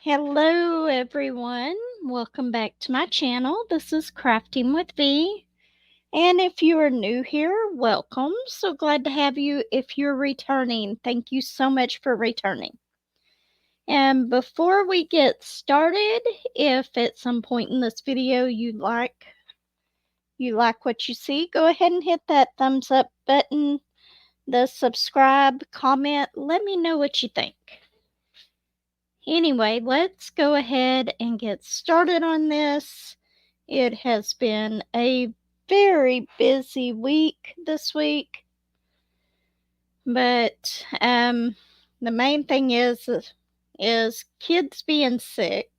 Hello everyone, welcome back to my channel. This is Crafting with V, and if you are new here, welcome. So glad to have you. If you're returning, thank you so much for returning. And before we get started, if at some point in this video you like what you see, go ahead and hit that thumbs up button, the subscribe, comment, let me know what you think. Anyway, let's go ahead and get started on this. It has been a very busy week this week, but the main thing is kids being sick.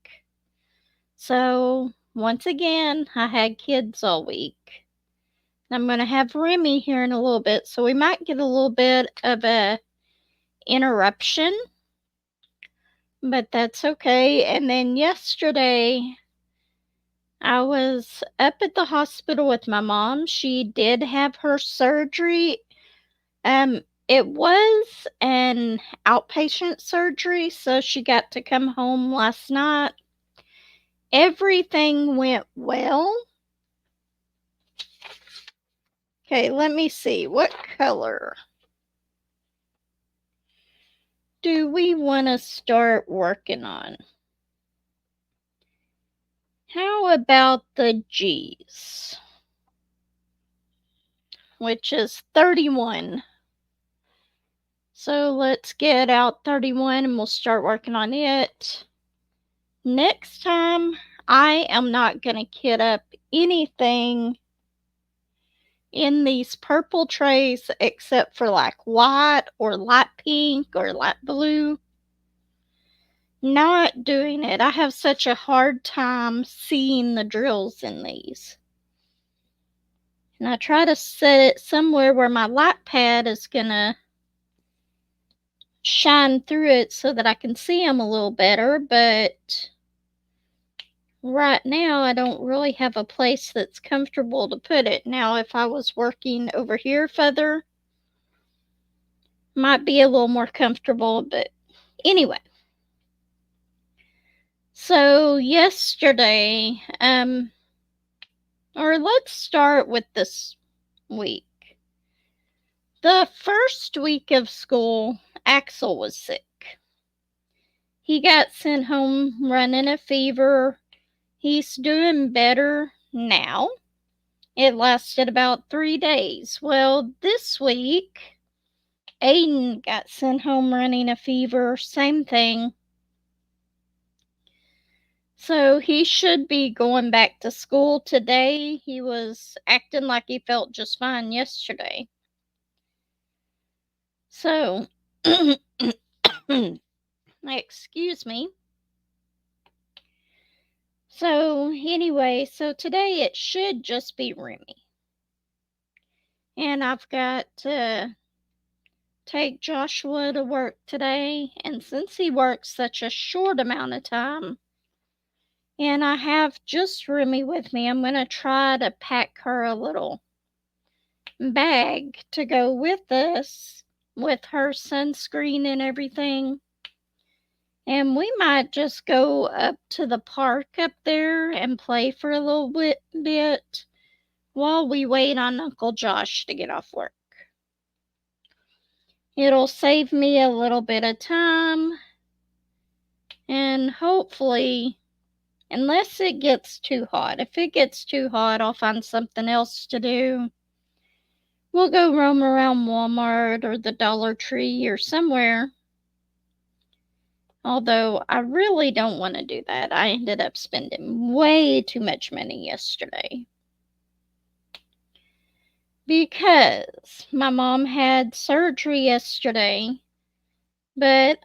So once again, I had kids all week. I'm going to have Remy here in a little bit, so we might get a little bit of a interruption, but that's okay. And then yesterday, I was up at the hospital with my mom. She did have her surgery. It was an outpatient surgery, so she got to come home last night. Everything went well. Okay, let me see. What color do we want to start working on? How about the G's, which is 31. So let's get out 31 and we'll start working on it. Next time, I am not going to kit up anything in these purple trays except for like white or light pink or light blue. Not doing it. I have such a hard time seeing the drills in these. And I try to set it somewhere where my light pad is going to shine through it so that I can see them a little better, but right now I don't really have a place that's comfortable to put it. Now if I was working over here further, might be a little more comfortable, but anyway. So yesterday, or let's start with this week. The first week of school, Axel was sick. He got sent home running a fever. He's doing better now. It lasted about 3 days. Well, this week, Aiden got sent home running a fever. Same thing. So he should be going back to school today. He was acting like he felt just fine yesterday. So, excuse me. So anyway, so today it should just be Remy. And I've got to take Joshua to work today. And since he works such a short amount of time, and I have just Remy with me, I'm going to try to pack her a little bag to go with us with her sunscreen and everything. And we might just go up to the park up there and play for a little bit while we wait on Uncle Josh to get off work. It'll save me a little bit of time, and hopefully, unless it gets too hot. If it gets too hot, I'll find something else to do. We'll go roam around Walmart or the Dollar Tree or somewhere. Although I really don't want to do that. I ended up spending way too much money yesterday. Because my mom had surgery yesterday. But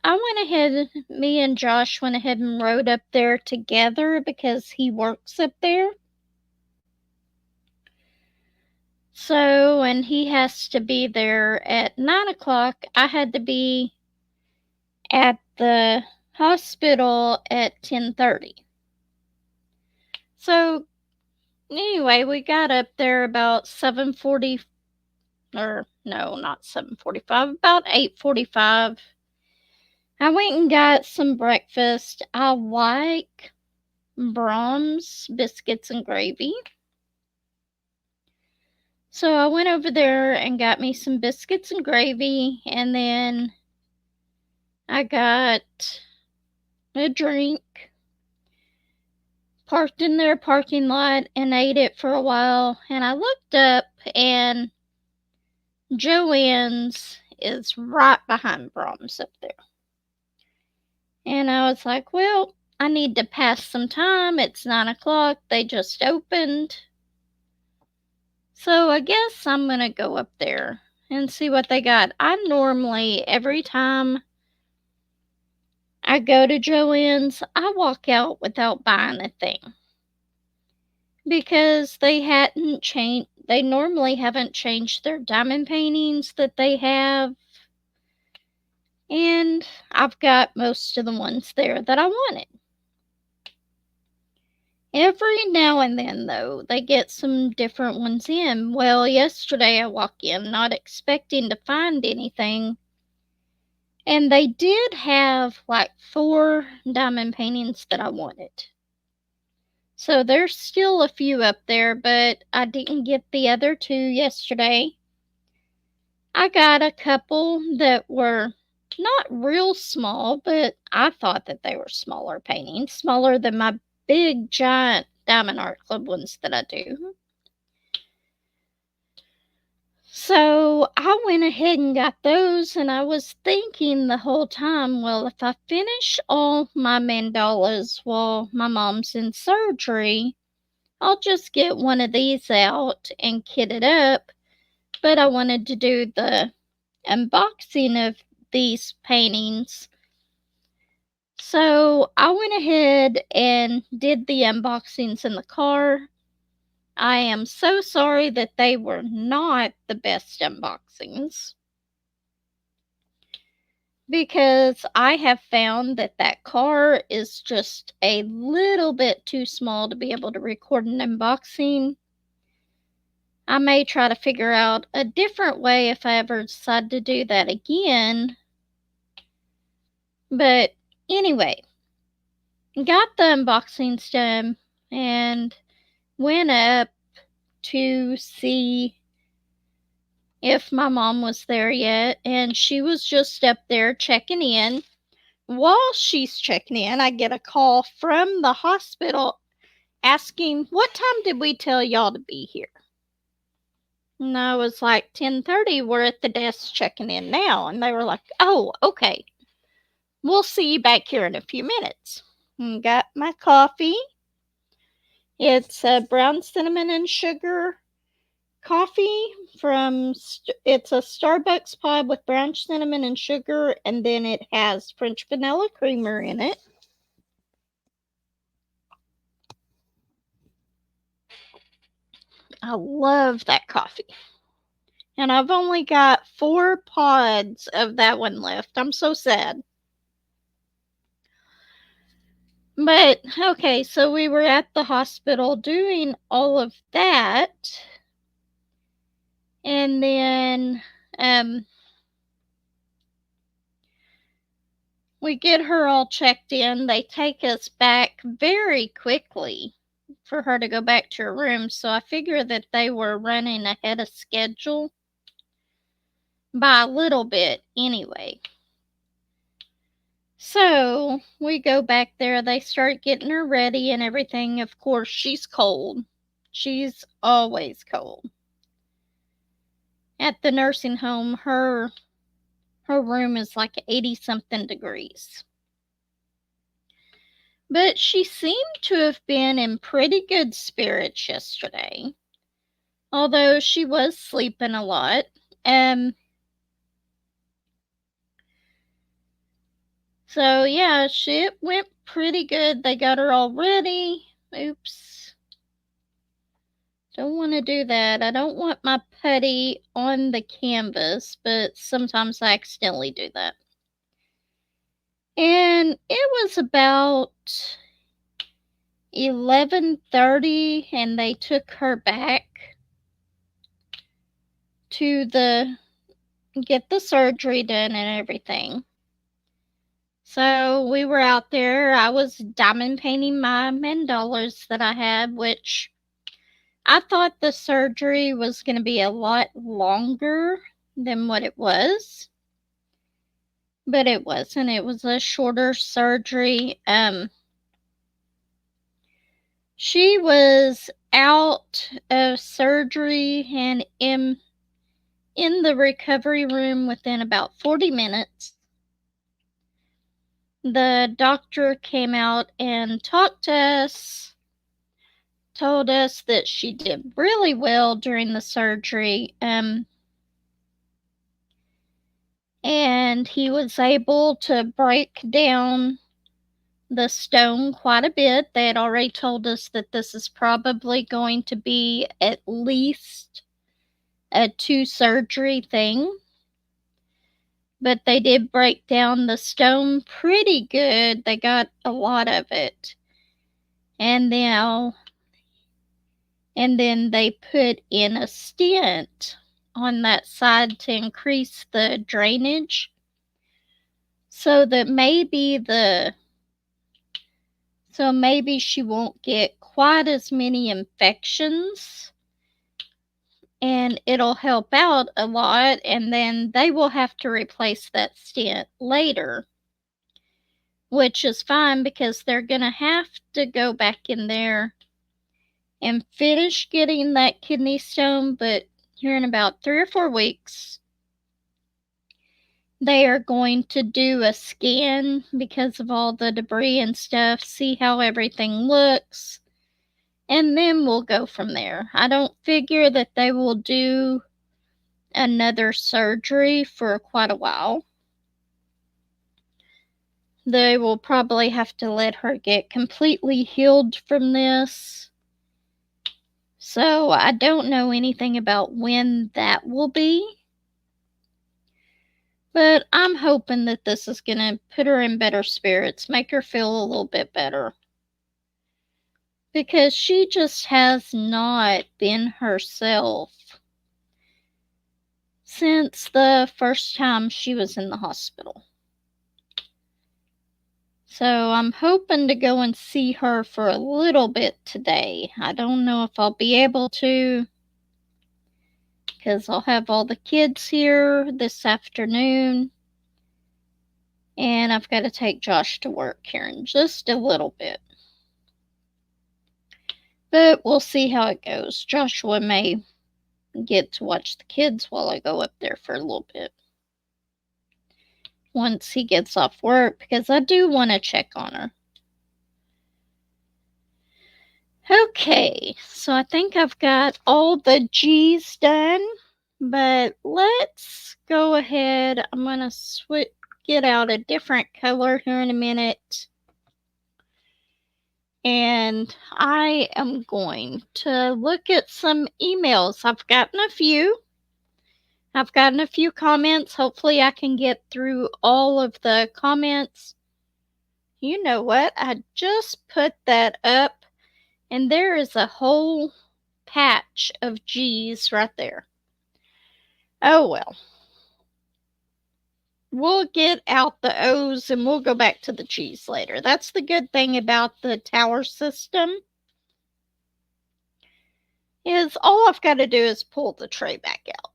me and Josh went ahead and rode up there together because he works up there. So, and he has to be there at 9 o'clock. I had to be at the hospital at 10:30. So, anyway, we got up there about 7:40, or no, not 7:45, about 8:45. I went and got some breakfast. I like Brahms biscuits and gravy. So I went over there and got me some biscuits and gravy, and then I got a drink, parked in their parking lot, and ate it for a while. And I looked up, and Joanne's is right behind Brahms up there. And I was like, well, I need to pass some time. It's 9 o'clock. They just opened. So I guess I'm gonna go up there and see what they got. I normally, every time I go to Joanne's, I walk out without buying a thing. Because they normally haven't changed their diamond paintings that they have. And I've got most of the ones there that I wanted. Every now and then, though, they get some different ones in. Well, yesterday I walked in not expecting to find anything, and they did have like 4 diamond paintings that I wanted. So there's still a few up there, but I didn't get the other 2 yesterday. I got a couple that were not real small, but I thought that they were smaller paintings, smaller than my big giant Diamond Art Club ones that I do. So I went ahead and got those, and I was thinking the whole time, well, if I finish all my mandalas while my mom's in surgery, I'll just get one of these out and kit it up. But I wanted to do the unboxing of these paintings. So I went ahead and did the unboxings in the car. I am so sorry that they were not the best unboxings, because I have found that that car is just a little bit too small to be able to record an unboxing. I may try to figure out a different way if I ever decide to do that again. But anyway, got the unboxings done and went up to see if my mom was there yet, and she was just up there checking in. While she's checking in, I get a call from the hospital asking, what time did we tell y'all to be here? And I was like, 10:30, we're at the desk checking in now. And they were like, oh, okay. We'll see you back here in a few minutes. And got my coffee. It's a brown cinnamon and sugar coffee it's a Starbucks pod with brown cinnamon and sugar, and then it has French vanilla creamer in it. I love that coffee. And I've only got 4 pods of that one left. I'm so sad. But okay, so we were at the hospital doing all of that. And then we get her all checked in. They take us back very quickly for her to go back to her room. So I figure that they were running ahead of schedule by a little bit anyway. So we go back there. They start getting her ready and everything. Of course, she's cold. She's always cold. At the nursing home, her room is like 80-something degrees. But she seemed to have been in pretty good spirits yesterday, although she was sleeping a lot. So yeah, it went pretty good. They got her all ready. Oops. Don't want to do that. I don't want my putty on the canvas, but sometimes I accidentally do that. And it was about 11:30, and they took her back to get the surgery done and everything. So we were out there. I was diamond painting my mandalas that I had, which I thought the surgery was going to be a lot longer than what it was, but it wasn't. It was a shorter surgery. She was out of surgery and in the recovery room within about 40 minutes. The doctor came out and talked to us, told us that she did really well during the surgery. And he was able to break down the stone quite a bit. They had already told us that this is probably going to be at least a 2 surgery thing. But they did break down the stone pretty good. They got a lot of it. And then they put in a stent on that side to increase the drainage so that maybe she won't get quite as many infections, and it'll help out a lot. And then they will have to replace that stent later, which is fine because they're gonna have to go back in there and finish getting that kidney stone. But here in about 3 or 4 weeks, they are going to do a scan because of all the debris and stuff, see how everything looks, and then we'll go from there. I don't figure that they will do another surgery for quite a while. They will probably have to let her get completely healed from this. So I don't know anything about when that will be. But I'm hoping that this is going to put her in better spirits, make her feel a little bit better. Because she just has not been herself since the first time she was in the hospital. So I'm hoping to go and see her for a little bit today. I don't know if I'll be able to, because I'll have all the kids here this afternoon. And I've got to take Josh to work here in just a little bit. But we'll see how it goes. Joshua may get to watch the kids while I go up there for a little bit once he gets off work, because I do want to check on her. Okay, so I think I've got all the G's done, but let's go ahead. I'm going to get out a different color here in a minute. And I am going to look at some emails. I've gotten a few comments. Hopefully I can get through all of the comments. You know what? I just put that up, and there is a whole patch of G's right there. Oh well. We'll get out the O's and we'll go back to the G's later. That's the good thing about the tower system, is all I've got to do is pull the tray back out.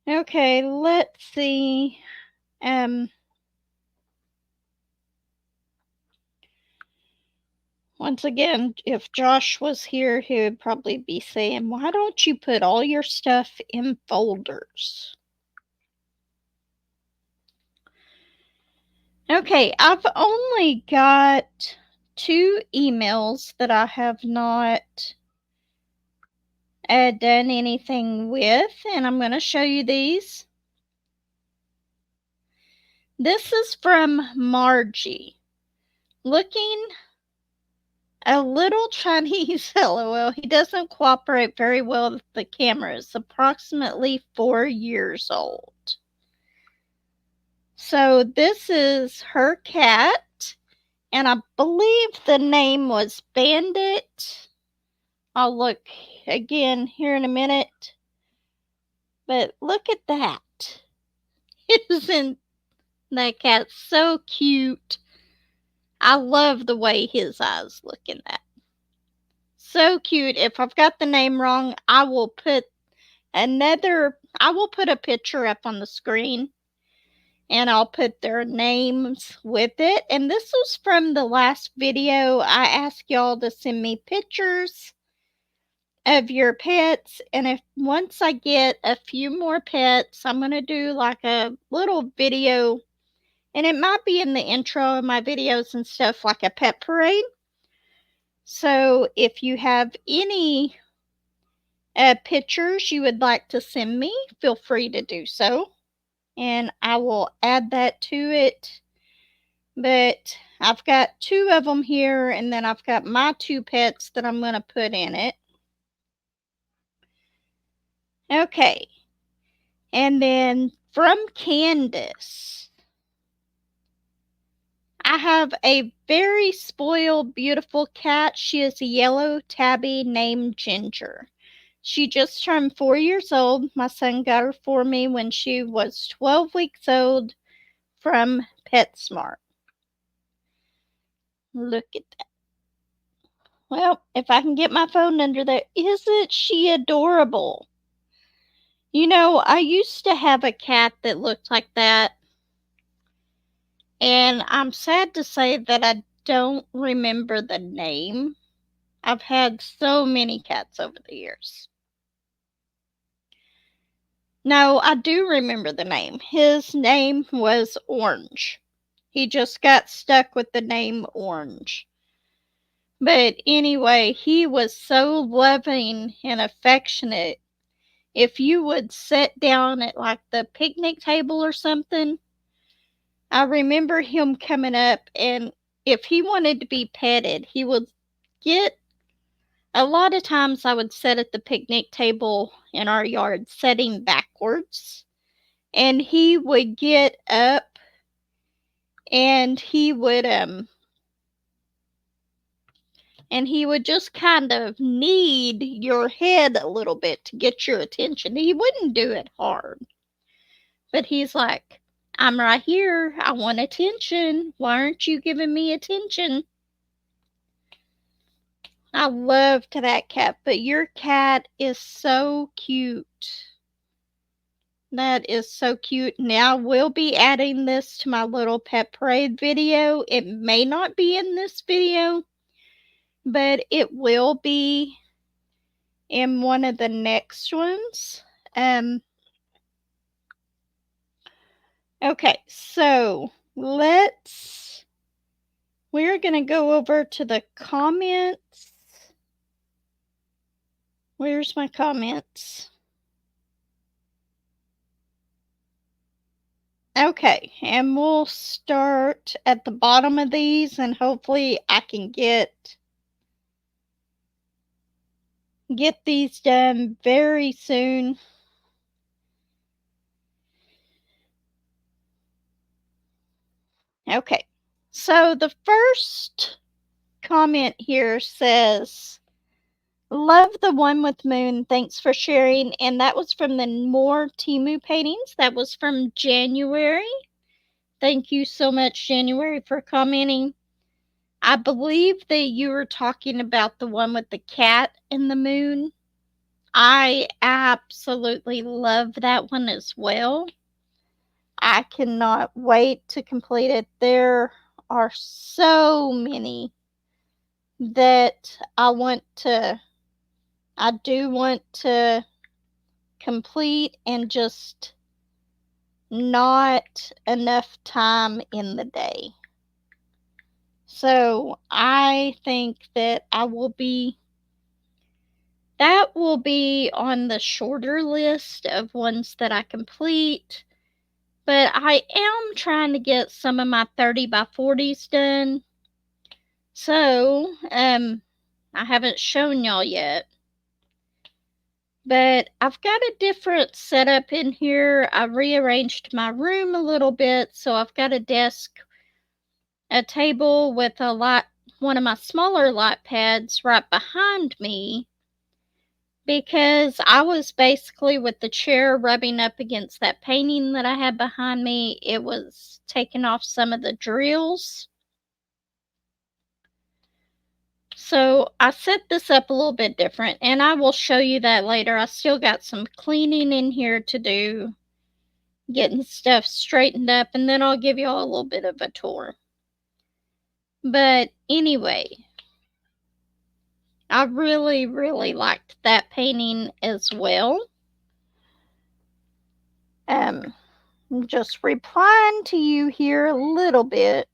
Okay, let's see. Once again, if Josh was here, he would probably be saying, why don't you put all your stuff in folders? Okay, I've only got 2 emails that I have not done anything with, and I'm going to show you these. This is from Margie. Looking a little Chinese, LOL. He doesn't cooperate very well with the camera. It's approximately 4 years old. So this is her cat, and I believe the name was Bandit. I'll look again here in a minute. But look at that. Isn't That cat's so cute. I love the way his eyes look in that. So cute. If I've got the name wrong, I will put a picture up on the screen and I'll put their names with it. And this was from the last video. I asked y'all to send me pictures of your pets, and if once I get a few more pets, I'm going to do like a little video, and it might be in the intro of my videos and stuff, like a pet parade. So if you have any pictures you would like to send me, feel free to do so, and I will add that to it. But I've got 2 of them here, and then I've got my 2 pets that I'm going to put in it. Okay. And then from Candace, I have a very spoiled, beautiful cat. She is a yellow tabby named Ginger. She just turned 4 years old. My son got her for me when she was 12 weeks old from PetSmart. Look at that. Well, if I can get my phone under there, isn't she adorable? You know, I used to have a cat that looked like that, and I'm sad to say that I don't remember the name. I've had so many cats over the years. No, I do remember the name. His name was Orange. He just got stuck with the name Orange. But anyway, he was so loving and affectionate. If you would sit down at like the picnic table or something, I remember him coming up, and if he wanted to be petted, he would get, a lot of times I would sit at the picnic table in our yard sitting backwards, and he would get up and he would just kind of knead your head a little bit to get your attention. He wouldn't do it hard, but he's like, I'm right here. I want attention. Why aren't you giving me attention? I loved that cat, but your cat is so cute. That is so cute. Now we'll be adding this to my little pet parade video. It may not be in this video, but it will be in one of the next ones. Okay, so we're going to go over to the comments. Where's my comments? Okay, and we'll start at the bottom of these, and hopefully I can get these done very soon. Okay, so the first comment here says, love the one with moon. Thanks for sharing. And that was from the More Timu paintings. That was from January. Thank you so much, January, for commenting. I believe that you were talking about the one with the cat and the moon. I absolutely love that one as well. I cannot wait to complete it. There are so many that I do want to complete, and just not enough time in the day. So I think that that will be on the shorter list of ones that I complete. But I am trying to get some of my 30 by 40s done. So, I haven't shown y'all yet. But I've got a different setup in here. I rearranged my room a little bit. So I've got a desk, a table with one of my smaller light pads right behind me. because I was basically with the chair rubbing up against that painting that I had behind me. It was taking off some of the drills. So I set this up a little bit different, and I will show you that later. I still got some cleaning in here to do, getting stuff straightened up, and then I'll give you all a little bit of a tour. But anyway, I really, really liked that painting as well. I'm just replying to you here a little bit.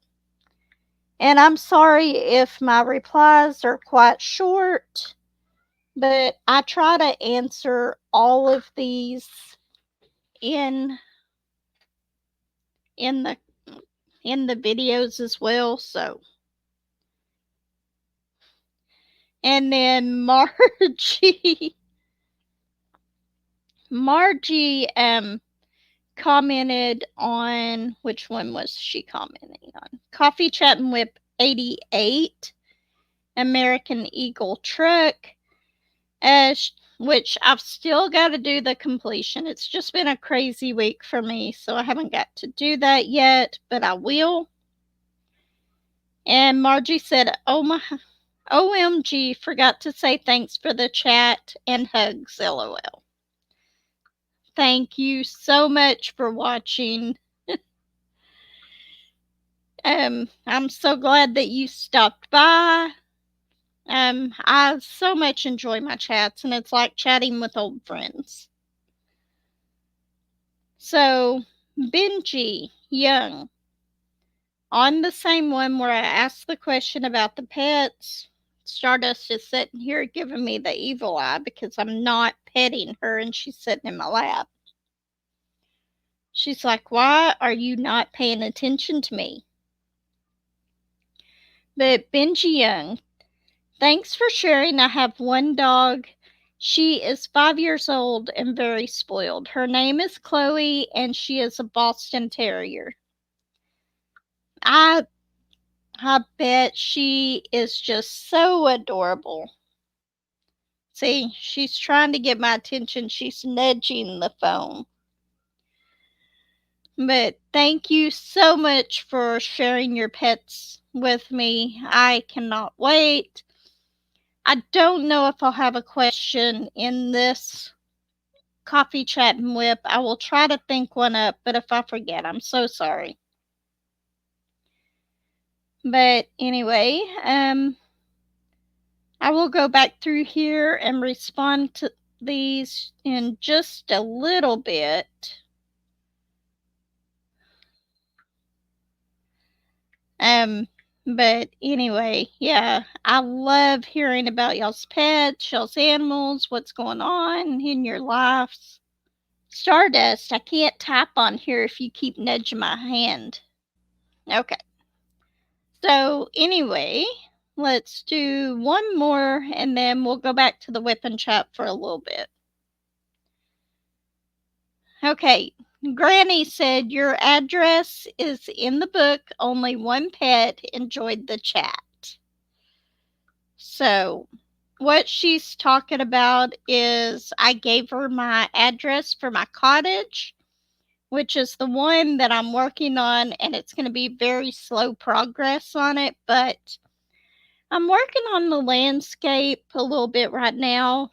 And I'm sorry if my replies are quite short, but I try to answer all of these in in the in the videos as well. So, and then Margie commented on, which one was she commenting on? Coffee Chat and Whip 88, American Eagle Truck, which I've still got to do the completion. It's just been a crazy week for me, so I haven't got to do that yet, but I will. And Margie said, "Oh my, OMG, forgot to say thanks for the chat and hugs, LOL." Thank you so much for watching. I'm so glad that you stopped by. I so much enjoy my chats, and it's like chatting with old friends. So, Benji Young, on the same one where I asked the question about the pets, Stardust is sitting here giving me the evil eye because I'm not petting her and she's sitting in my lap. She's like, "Why are you not paying attention to me?" But Benji Young, thanks for sharing. I have one dog. She is 5 years old and very spoiled. Her name is Chloe, and she is a Boston Terrier. I bet she is just so adorable. See, she's trying to get my attention. She's nudging the phone. But thank you so much for sharing your pets with me. I cannot wait. I don't know if I'll have a question in this coffee chat and whip. I will try to think one up, but if I forget, I'm so sorry. But anyway, I will go back through here and respond to these in just a little bit. But anyway, yeah, I love hearing about y'all's pets, y'all's animals, what's going on in your lives. Stardust, I can't tap on here if you keep nudging my hand. Okay. So anyway, let's do one more and then we'll go back to the whip and chat for a little bit. Okay, Granny said your address is in the book. Only one pet enjoyed the chat. So, what she's talking about is I gave her my address for my cottage, which is the one that I'm working on, and it's going to be very slow progress on it, but I'm working on the landscape a little bit right now.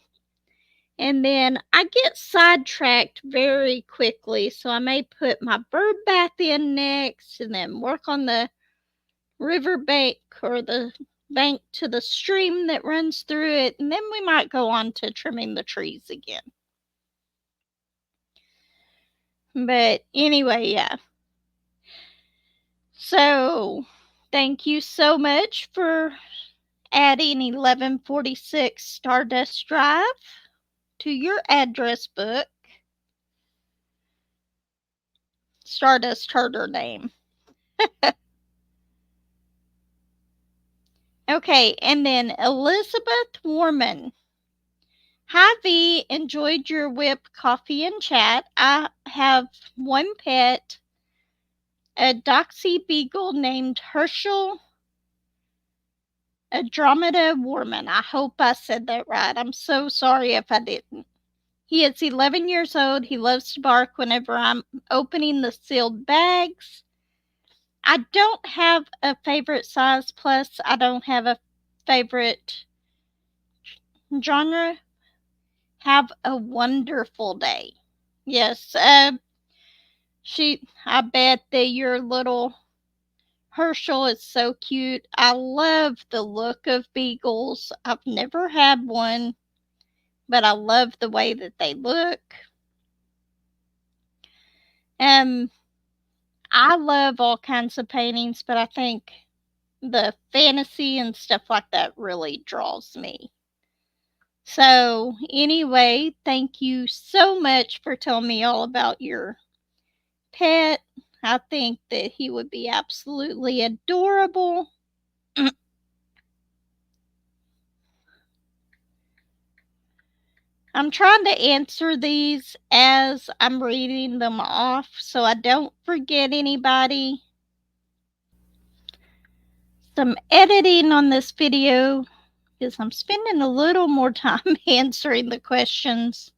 And then I get sidetracked very quickly, so I may put my bird bath in next and then work on the riverbank or the bank to the stream that runs through it, and then we might go on to trimming the trees again. But anyway, yeah. So, thank you so much for adding 1146 Stardust Drive to your address book. Stardust heard her name. Okay, and then Elizabeth Warman. Hi V, enjoyed your whip, coffee, and chat. I have one pet, a Doxy Beagle named Herschel. Andromeda Warman. I hope I said that right. I'm so sorry if I didn't. He is 11 years old. He loves to bark whenever I'm opening the sealed bags. I don't have a favorite size, plus I don't have a favorite genre. Have a wonderful day. Yes, I bet that your little Herschel is so cute. I love the look of beagles. I've never had one, but I love the way that they look. Um, I love all kinds of paintings, but I think the fantasy and stuff like that really draws me. So, anyway, thank you so much for telling me all about your pet. I think that he would be absolutely adorable. I'm trying to answer these as I'm reading them off so I don't forget anybody. Some editing on this video because I'm spending a little more time answering the questions.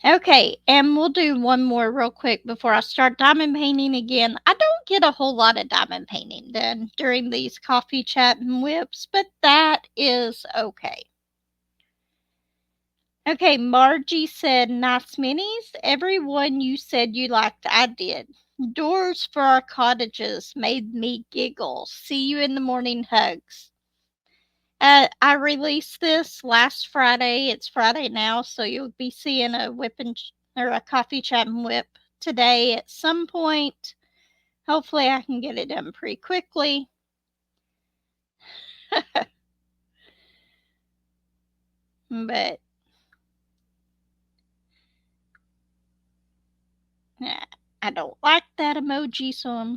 Okay, and we'll do one more real quick before I start diamond painting again. I don't get a whole lot of diamond painting done during these coffee chat and whips, but that is okay. Okay, Margie said, nice minis. Everyone you said you liked, I did. Doors for our cottages made me giggle. See you in the morning, hugs. I released this last Friday. It's Friday now, so you'll be seeing a or a coffee chat and whip today at some point. Hopefully, I can get it done pretty quickly. But I don't like that emoji, so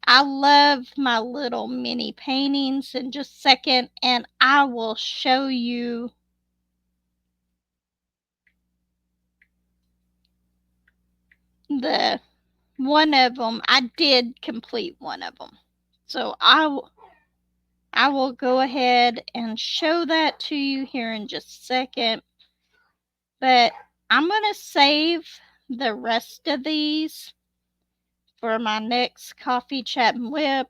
I love my little mini paintings in just a second, and I will show you the one of them. I did complete one of them. So I will go ahead and show that to you here in just a second. But I'm going to save the rest of these for my next coffee chat and whip.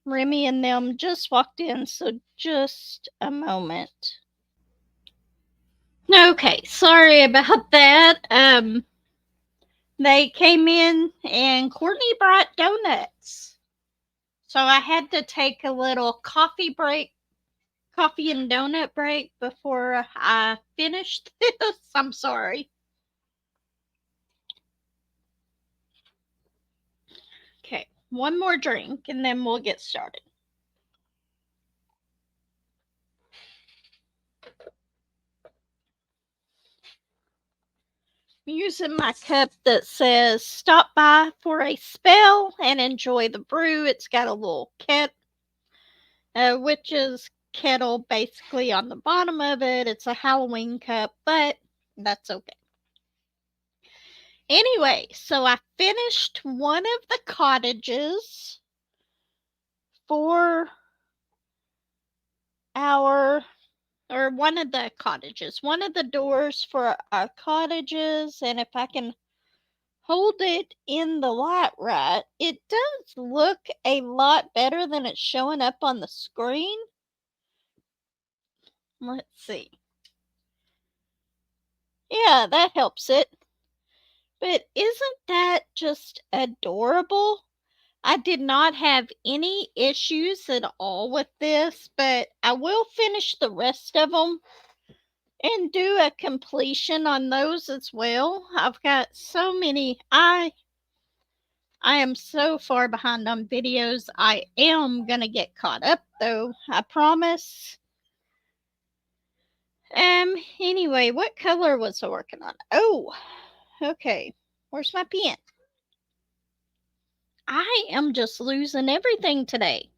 Remy and them just walked in, so just a moment. Okay, sorry about that. They came in and Courtney brought donuts. So I had to take a little coffee and donut break before I finished this. I'm sorry. Okay, one more drink and then we'll get started. I'm using my cup that says stop by for a spell and enjoy the brew. It's got a little witch's kettle basically on the bottom of it. It's a Halloween cup, but that's okay. Anyway, so I finished one of the cottages for one of the cottages, one of the doors for our cottages, and if I can hold it in the light right, it does look a lot better than it's showing up on the screen. Let's see. Yeah, that helps it. But isn't that just adorable? I did not have any issues at all with this, but I will finish the rest of them and do a completion on those as well. I've got so many. I am so far behind on videos. I am going to get caught up though, I promise. Anyway, what color was I working on? Oh, okay. Where's my pen? I am just losing everything today.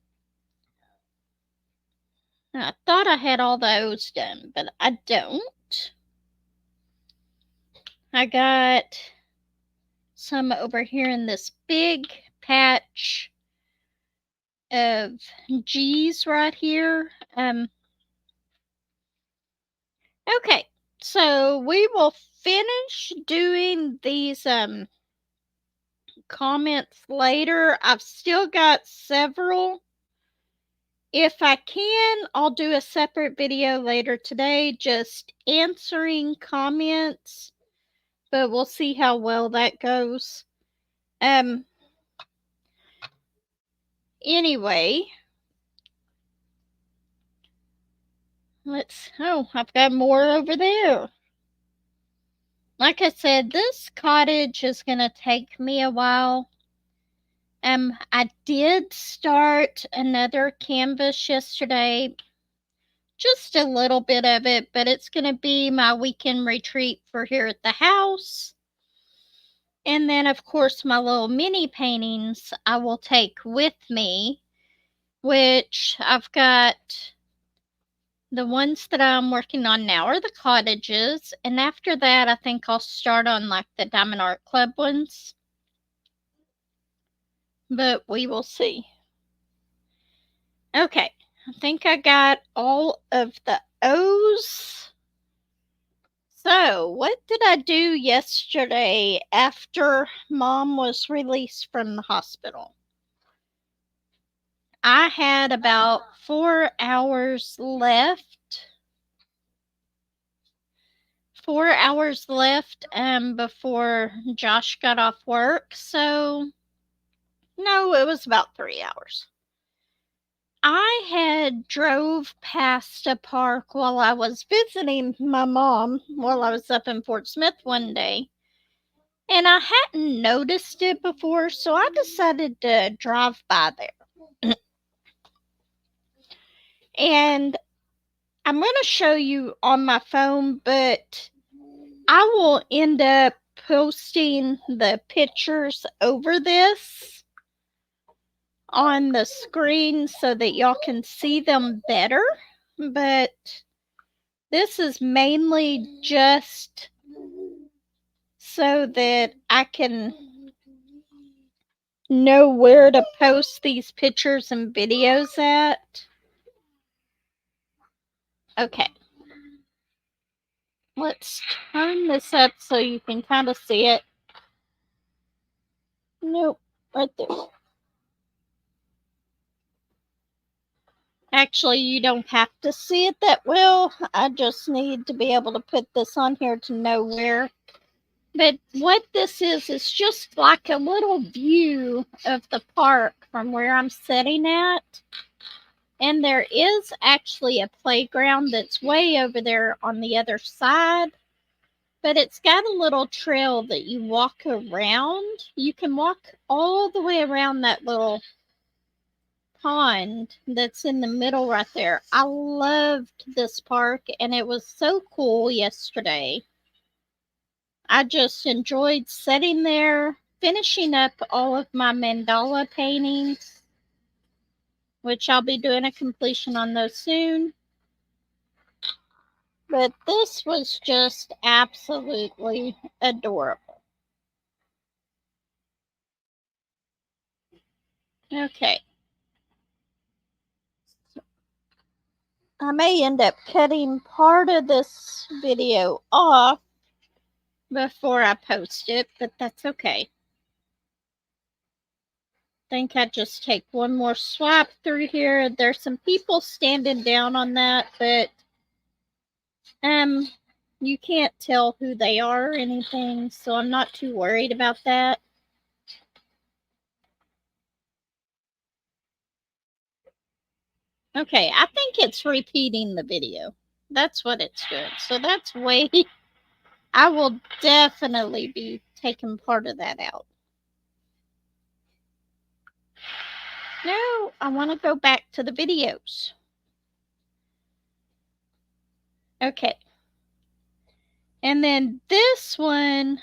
I thought I had all those done, but I don't. I got some over here in this big patch of G's right here. Okay, so we will finish doing these comments later. I've still got several. If I can, I'll do a separate video later today just answering comments, but we'll see how well that goes. Anyway, I've got more over there. Like I said, this cottage is going to take me a while. I did start another canvas yesterday, just a little bit of it, but it's going to be my weekend retreat for here at the house. And then, of course, my little mini paintings I will take with me, which I've got. The ones that I'm working on now are the cottages, and after that, I think I'll start on like the Diamond Art Club ones. But we will see. Okay, I think I got all of the O's. So, what did I do yesterday after Mom was released from the hospital? I had about 4 hours left. 4 hours left before Josh got off work. So, no, it was about 3 hours. I had drove past a park while I was visiting my mom while I was up in Fort Smith one day. And I hadn't noticed it before, so I decided to drive by there. And I'm going to show you on my phone, but I will end up posting the pictures over this on the screen so that y'all can see them better. But this is mainly just so that I can know where to post these pictures and videos at. Okay. Let's turn this up so you can kind of see it. Nope, right there. Actually, you don't have to see it that well. I just need to be able to put this on here to know where. But what this is just like a little view of the park from where I'm sitting at. And there is actually a playground that's way over there on the other side. But it's got a little trail that you walk around. You can walk all the way around that little pond that's in the middle right there. I loved this park, and it was so cool yesterday. I just enjoyed sitting there, finishing up all of my mandala paintings, which I'll be doing a completion on those soon. But this was just absolutely adorable. Okay. I may end up cutting part of this video off before I post it, but that's okay. I think I just take one more swipe through here. There's some people standing down on that, but you can't tell who they are or anything, so I'm not too worried about that. Okay, I think it's repeating the video. That's what it's doing. So that's way... I will definitely be taking part of that out. No, I want to go back to the videos. Okay. And then this one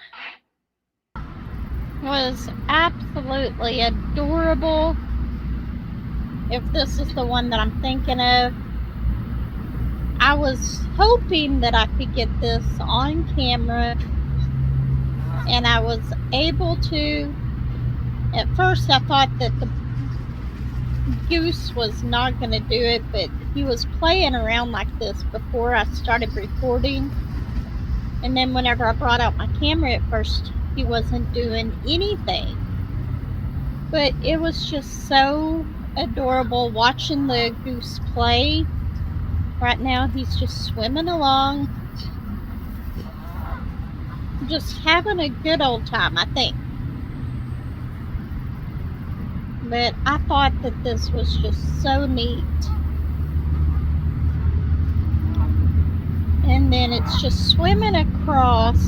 was absolutely adorable. If this is the one that I'm thinking of. I was hoping that I could get this on camera And I was able to, at first I thought that the goose was not going to do it, but he was playing around like this before I started recording. And then whenever I brought out my camera at first, he wasn't doing anything. But it was just so adorable watching the goose play. Right now he's just swimming along, just having a good old time, I think. But I thought that this was just so neat. And then it's just swimming across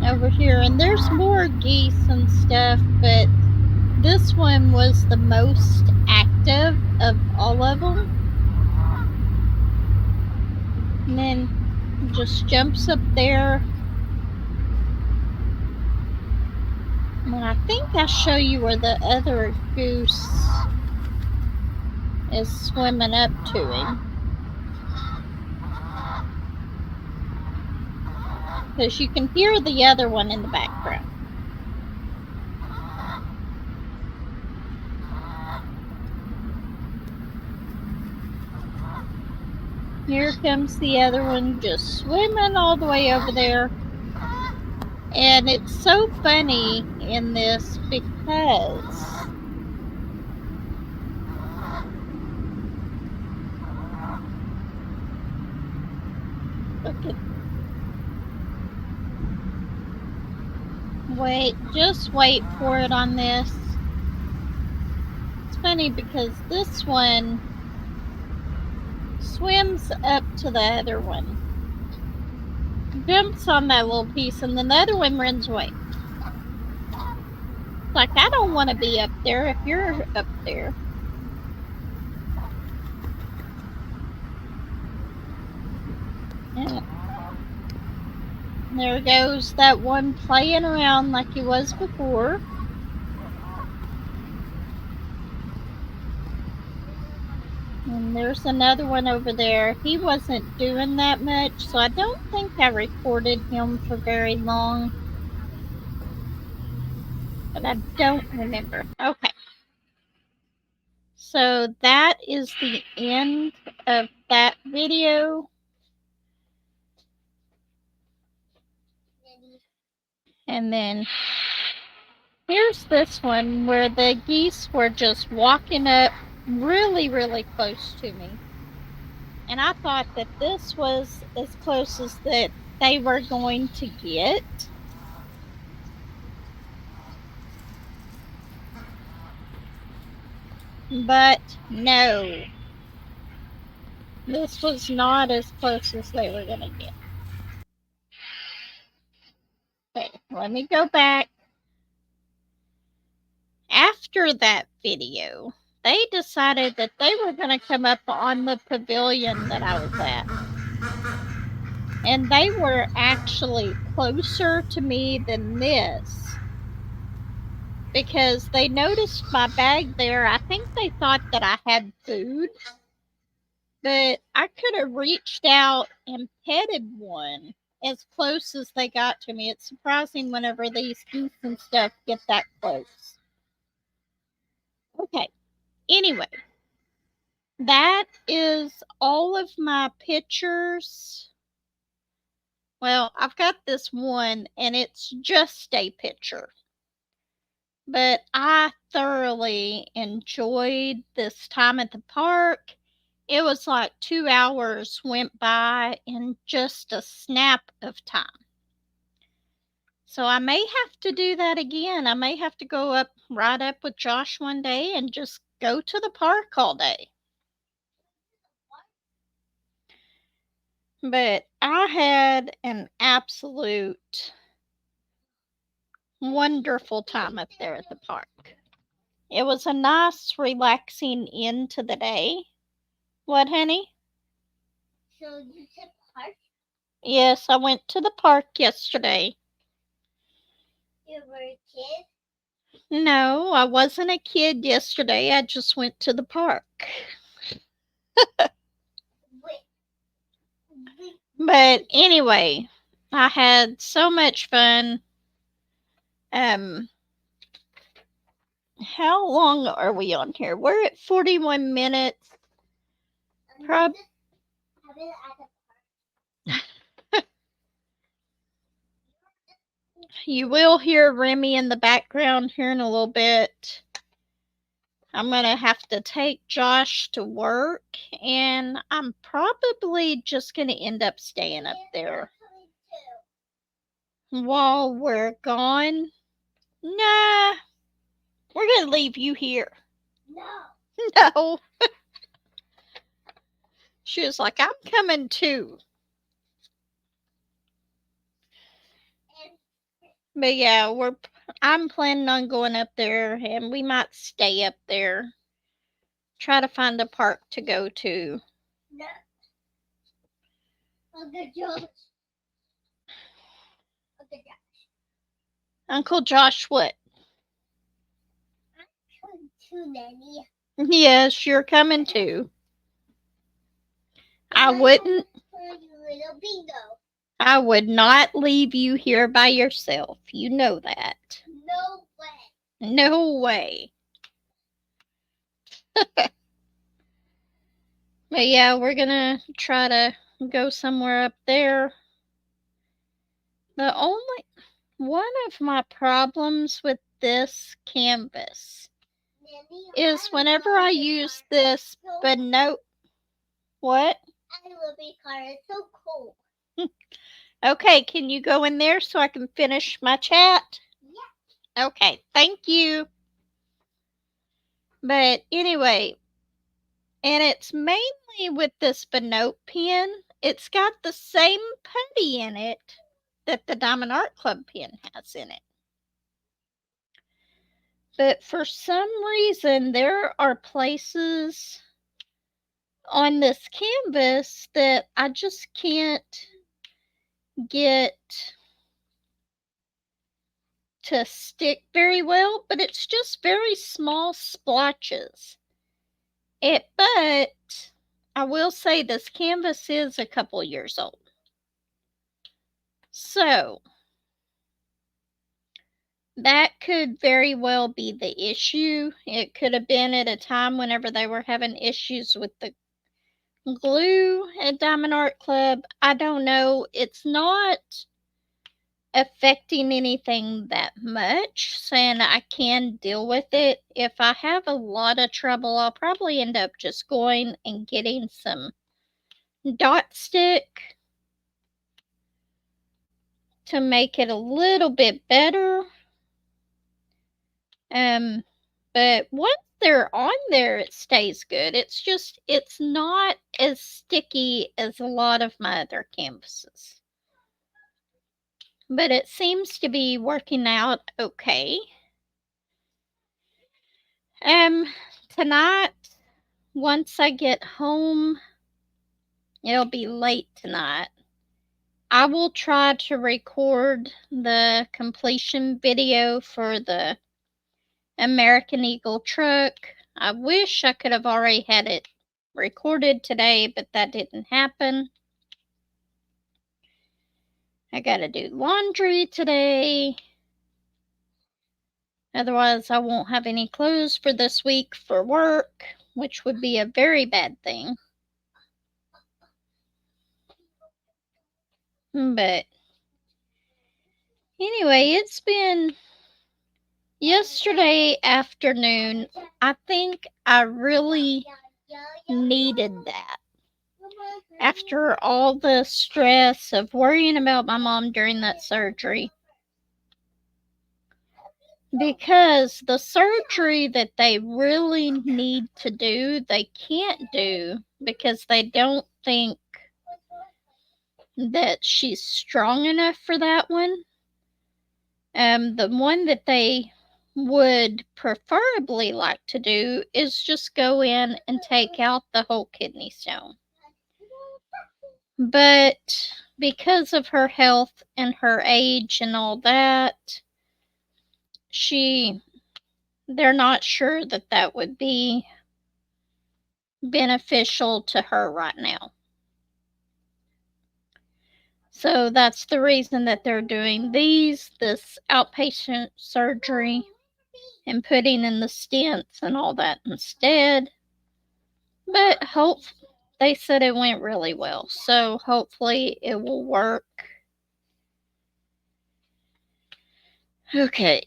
over here, and there's more geese and stuff, but this one was the most active of all of them. And then just jumps up there. And I think I'll show you where the other goose is swimming up to him. Because you can hear the other one in the background. Here comes the other one just swimming all the way over there. And it's so funny in this because look at, just wait for it on this. It's funny because this one swims up to the other one, jumps on that little piece, and then the other one runs away. It's like, I don't want to be up there if you're up there. Yeah. There goes that one playing around like he was before. And there's another one over there. He wasn't doing that much, so I don't think I recorded him for very long. But I don't remember. Okay. So that is the end of that video. And then here's this one where the geese were just walking up really, really close to me. And I thought that this was as close as that they were going to get. But no, this was not as close as they were going to get. Okay, let me go back. After that video, they decided that they were going to come up on the pavilion that I was at. And they were actually closer to me than this because they noticed my bag there. I think they thought that I had food, but I could have reached out and petted one as close as they got to me. It's surprising whenever these geese and stuff get that close. Okay, anyway, that is all of my pictures. Well, I've got this one, and it's just a picture. But I thoroughly enjoyed this time at the park. It was like 2 hours went by in just a snap of time. So I may have to do that again. I may have to go ride up with Josh one day and just go to the park all day. But I had an absolute wonderful time up there at the park. It was a nice, relaxing end to the day. What, honey? So you said park? Yes, I went to the park yesterday. You were a kid? No, I wasn't a kid yesterday. I just went to the park. But anyway, I had so much fun. Um, how long are we on here? We're at 41 minutes. You will hear Remy in the background here in a little bit. I'm going to have to take Josh to work, and I'm probably just going to end up staying up there while we're gone. Nah, we're going to leave you here. No. She was like, I'm coming too. But yeah, I'm planning on going up there, and we might stay up there. Try to find a park to go to. No. Uncle Josh. Uncle Josh, what? I'm coming too, Nanny. Yes, you're coming too. I wouldn't. I would not leave you here by yourself. You know that. No way. No way. But yeah, we're gonna try to go somewhere up there. The only one of my problems with this canvas is whenever I use this, but no, what? I love it, Carter. It's so cool. Okay, can you go in there so I can finish my chat? Yeah. Okay, thank you. But anyway, and it's mainly with this Benote pen. It's got the same putty in it that the Diamond Art Club pen has in it. But for some reason, there are places on this canvas that I just can't get to stick very well, but it's just very small splotches. But I will say this canvas is a couple years old. So that could very well be the issue. It could have been at a time whenever they were having issues with the glue at Diamond Art Club. I don't know. It's not affecting anything that much, and I can deal with it. If I have a lot of trouble, I'll probably end up just going and getting some dot stick to make it a little bit better. But once they're on there, it stays good. It's just, it's not as sticky as a lot of my other canvases. But it seems to be working out okay. Tonight, once I get home, it'll be late tonight. I will try to record the completion video for the American Eagle truck. I wish I could have already had it recorded today, but that didn't happen. I gotta do laundry today. Otherwise, I won't have any clothes for this week for work, which would be a very bad thing. But anyway, it's been yesterday afternoon. I think I really needed that. After all the stress of worrying about my mom during that surgery. Because the surgery that they really need to do, they can't do because they don't think that she's strong enough for that one. The one that they would preferably like to do is just go in and take out the whole kidney stone. But because of her health and her age and all that, they're not sure that that would be beneficial to her right now. So that's the reason that they're doing this outpatient surgery and putting in the stents and all that instead. But they said it went really well, so hopefully it will work. Okay.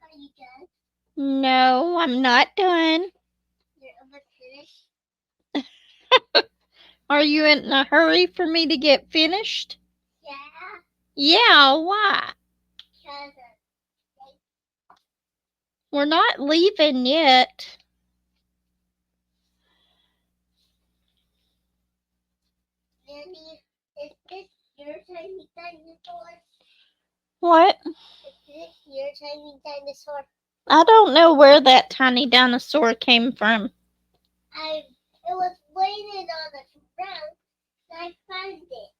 Are you done? No, I'm not done. You're almost finished? Are you in a hurry for me to get finished? Yeah. Yeah, why? Because We're not leaving yet. Nanny, is this your tiny dinosaur? What? Is this your tiny dinosaur? I don't know where that tiny dinosaur came from. It was laying on the ground, and I found it.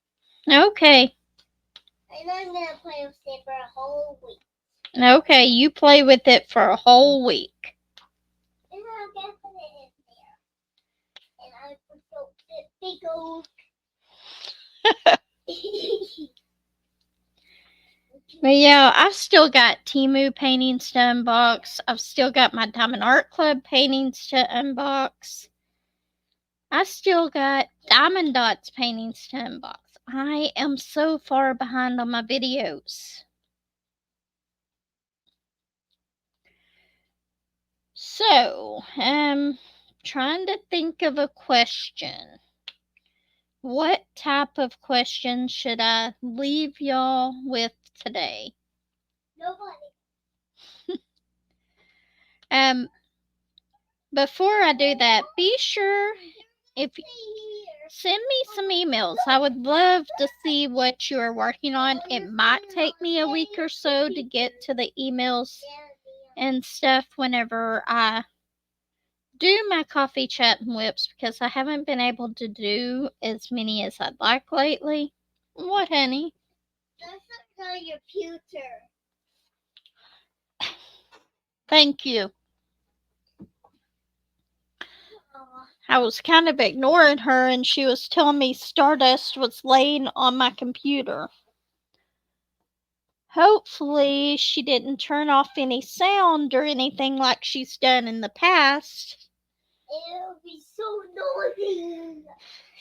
Okay. And I'm gonna play with it for a whole week. Okay, you play with it for a whole week. And I'm gonna put it in there. And I put it big old. But yeah, I've still got Temu paintings to unbox. I've still got my Diamond Art Club paintings to unbox. I still got Diamond Dots paintings to unbox. I am so far behind on my videos. So, trying to think of a question. What type of question should I leave y'all with today? Nobody. Before I do that, be sure if send me some emails. I would love to see what you are working on. It might take me a week or so to get to the emails and stuff whenever I do my coffee chat and WIPs because I haven't been able to do as many as I'd like lately. What, honey? That's not your future. Thank you. I was kind of ignoring her and she was telling me Stardust was laying on my computer. Hopefully, she didn't turn off any sound or anything like she's done in the past. It'll be so noisy.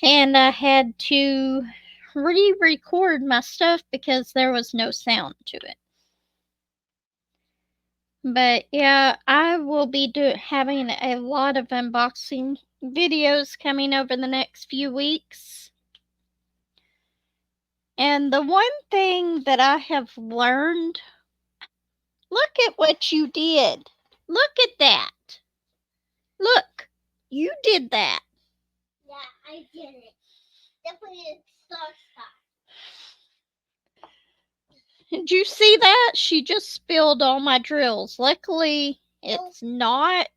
And I had to re-record my stuff because there was no sound to it. But yeah, I will be having a lot of unboxing videos coming over the next few weeks. And the one thing that I have learned, look at what you did. Look at that. Look, you did that. Yeah, I did it. Definitely a star. Did you see that? She just spilled all my drills. Luckily, it's not.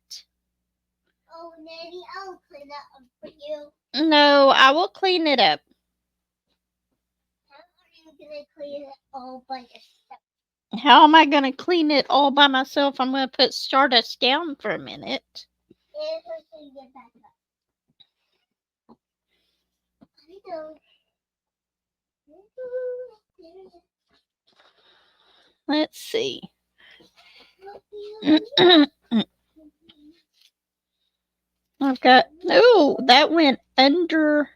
Oh, Nanny, I'll clean that up for you. No, I will clean it up. How are you gonna clean it all by yourself? How am I going to clean it all by myself? I'm going to put Stardust down for a minute. And first you get back up. I know. Let's see. I've got, oh, that went under.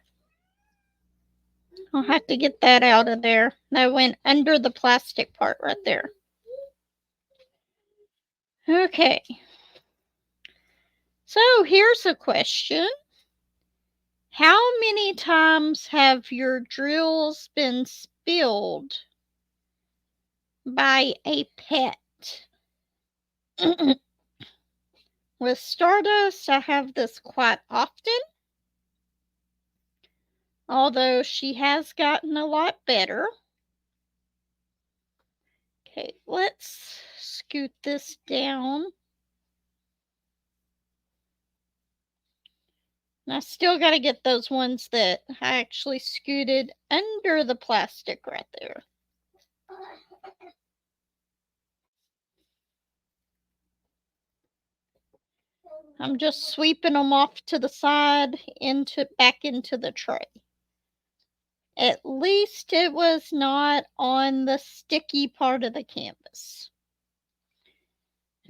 I'll have to get that out of there. That went under the plastic part right there. Okay. So here's a question. How many times have your drills been spilled by a pet? With Stardust, I have this quite often. Although she has gotten a lot better. Okay, let's scoot this down. And I still got to get those ones that I actually scooted under the plastic right there. I'm just sweeping them off to the side back into the tray. At least it was not on the sticky part of the canvas.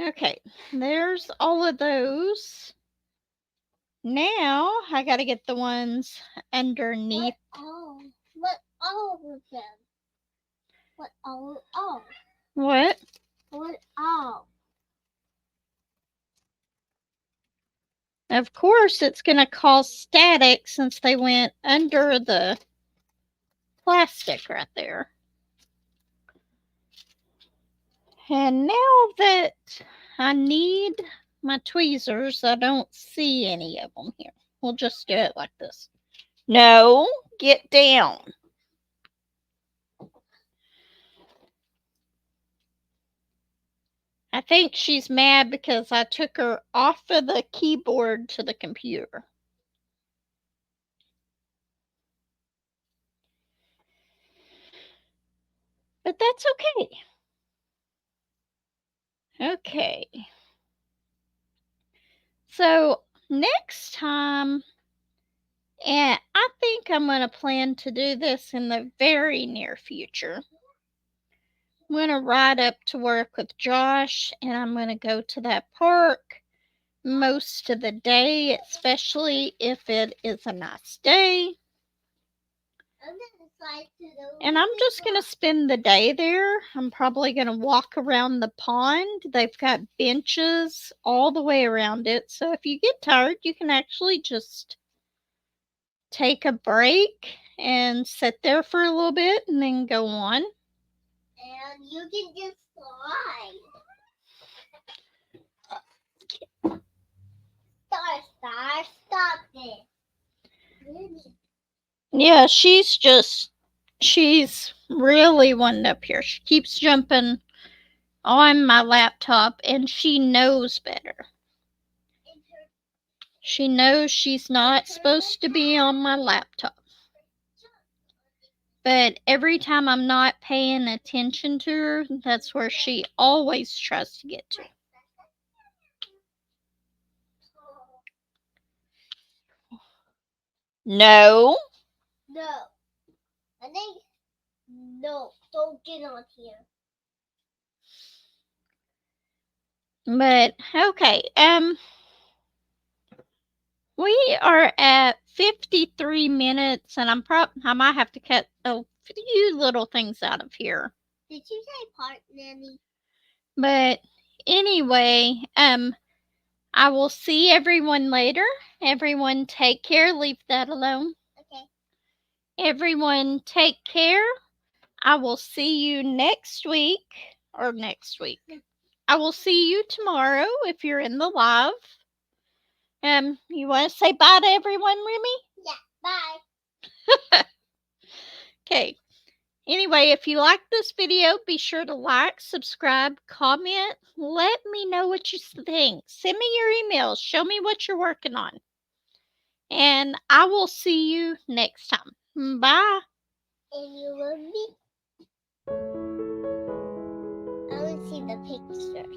Okay, there's all of those. Now I gotta get the ones underneath. What all of them? What all? What? What all? Of course, it's gonna cause static since they went under the plastic right there. And now that I need my tweezers, I don't see any of them here. We'll just do it like this. No, get down. I think she's mad because I took her off of the keyboard to the computer. But that's okay. Okay. So next time, and I think I'm going to plan to do this in the very near future. I'm going to ride up to work with Josh, and I'm going to go to that park most of the day, especially if it is a nice day. And I'm just going to spend the day there. I'm probably going to walk around the pond. They've got benches all the way around it. So if you get tired, you can actually just take a break and sit there for a little bit and then go on. And you can just slide. Stop it. Yeah, she's really wanting up here. She keeps jumping on my laptop and she knows better. She knows she's not supposed to be on my laptop. But every time I'm not paying attention to her, that's where she always tries to get to. No. No. I think no. Don't get on here. But okay, we are at 53 minutes, and I might have to cut a few little things out of here. Did you say part, Nanny? But anyway, I will see everyone later. Everyone take care. Leave that alone. Okay. Everyone take care. I will see you next week. I will see you tomorrow if you're in the live. You want to say bye to everyone, Remy? Yeah, bye. Okay. Anyway, if you like this video, be sure to like, subscribe, comment. Let me know what you think. Send me your emails. Show me what you're working on. And I will see you next time. Bye. And you will be. I will see the picture.